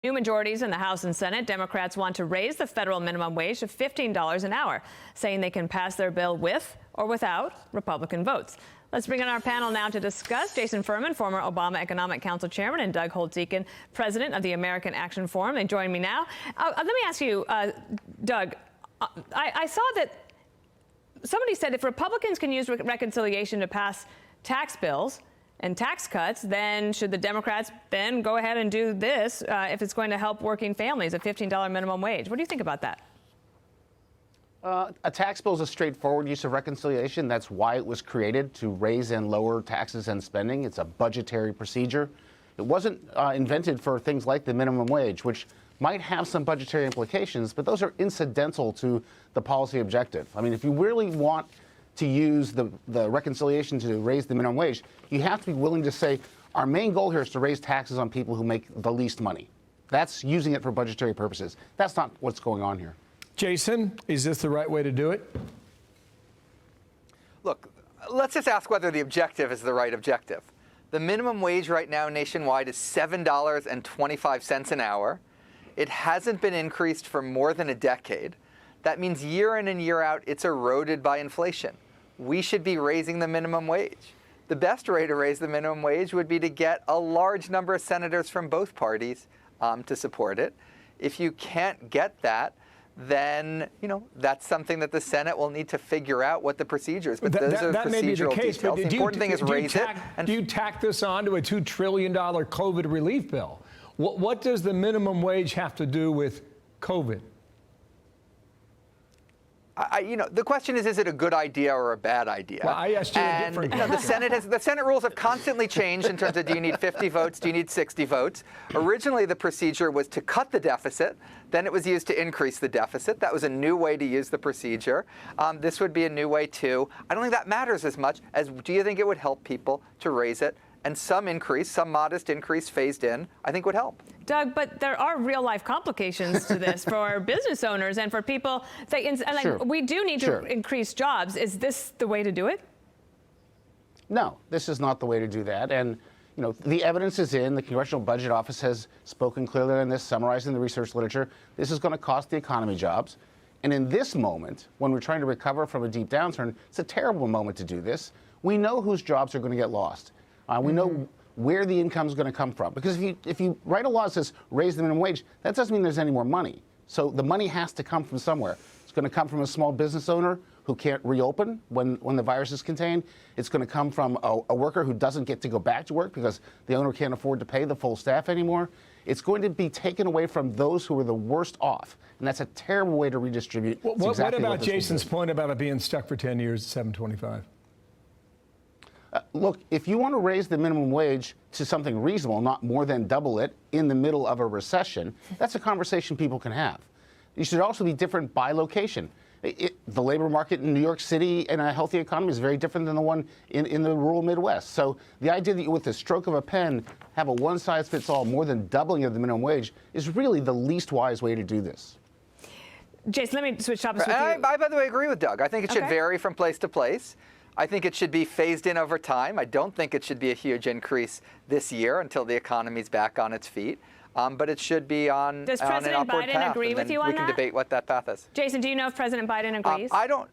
New majorities in the House and Senate, Democrats want to raise the federal minimum wage to $15 an hour, saying they can pass their bill with or without Republican votes. Let's bring in our panel now to discuss. Jason Furman, former Obama Economic Council chairman, and Doug Holtz-Eakin, president of the American Action Forum. They join me now. Let me ask you, Doug, I saw that somebody said if Republicans can use reconciliation to pass tax bills and tax cuts, then should the Democrats then go ahead and do this if it's going to help working families, a $15 minimum wage? What do you think about that? A tax bill is a straightforward use of reconciliation. That's why it was created, to raise and lower taxes and spending. It's a budgetary procedure. It wasn't invented for things like the minimum wage, which might have some budgetary implications, but those are incidental to the policy objective. I mean, if you really want to use the reconciliation to raise the minimum wage, you have to be willing to say, our main goal here is to raise taxes on people who make the least money. That's using it for budgetary purposes. That's not what's going on here. Jason, is this the right way to do it? Look, let's just ask whether the objective is the right objective. The minimum wage right now nationwide is $7.25 an hour. It hasn't been increased for more than a decade. That means year in and year out, it's eroded by inflation. We should be raising the minimum wage. The best way to raise the minimum wage would be to get a large number of senators from both parties to support it. If you can't get that, then, that's something that the Senate will need to figure out what the procedure is. But those are that may be the procedural case, details. The important thing is raise it. Do you tack this on to a $2 trillion COVID relief bill? What does the minimum wage have to do with COVID? The question is it a good idea or a bad idea? Well, I asked you a different question. The Senate rules have constantly changed in terms of, do you need 50 votes, do you need 60 votes? Originally, the procedure was to cut the deficit. Then it was used to increase the deficit. That was a new way to use the procedure. This would be a new way, too. I don't think that matters as much as, do you think it would help people to raise it? And some modest increase phased in, I think would help. Doug, but there are real-life complications to this for business owners and for people. Sure. We do need to increase jobs. Is this the way to do it? No, this is not the way to do that. And, the evidence is in. The Congressional Budget Office has spoken clearly on this, summarizing the research literature. This is going to cost the economy jobs. And in this moment, when we're trying to recover from a deep downturn, it's a terrible moment to do this. We know whose jobs are going to get lost. We know where the income is going to come from. Because if you write a law that says raise the minimum wage, that doesn't mean there's any more money. So the money has to come from somewhere. It's going to come from a small business owner who can't reopen when the virus is contained. It's going to come from a worker who doesn't get to go back to work because the owner can't afford to pay the full staff anymore. It's going to be taken away from those who are the worst off. And that's a terrible way to redistribute. What about Jason's point about it being stuck for 10 years at $7.25? Look, if you want to raise the minimum wage to something reasonable, not more than double it in the middle of a recession, that's a conversation people can have. You should also be different by location. The labor market in New York City and a healthy economy is very different than the one in the rural Midwest. So the idea that you, with the stroke of a pen, have a one-size-fits-all more than doubling of the minimum wage is really the least wise way to do this. Jason, let me switch topics with you. I, by the way, agree with Doug. I think it should vary from place to place. I think it should be phased in over time. I don't think it should be a huge increase this year until the economy's back on its feet. But it should be on an upward path. Does President Biden agree with you on that? We can debate what that path is. Jason, do you know if President Biden agrees? I don't.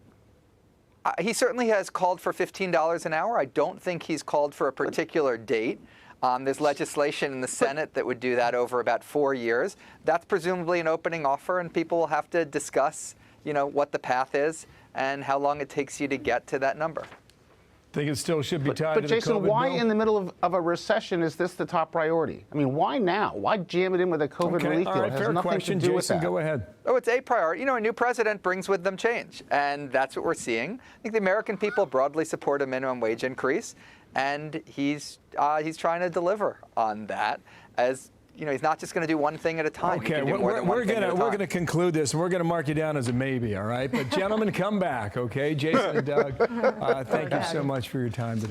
He certainly has called for $15 an hour. I don't think he's called for a particular date. There's legislation in the Senate that would do that over about 4 years. That's presumably an opening offer, and people will have to discuss, what the path is and how long it takes you to get to that number. Think it still should be tied to the COVID bill? But Jason, why in the middle of a recession is this the top priority? I mean, why now? Why jam it in with a COVID relief deal? It has nothing to do with that. Go ahead. Oh, it's a priority. A new president brings with them change, and that's what we're seeing. I think the American people broadly support a minimum wage increase, and he's trying to deliver on that. As he's not just going to do one thing at a time. Okay, we're going to conclude this, and we're going to mark you down as a maybe, all right? But gentlemen, come back, okay? Jason and Doug, thank you so much for your time today.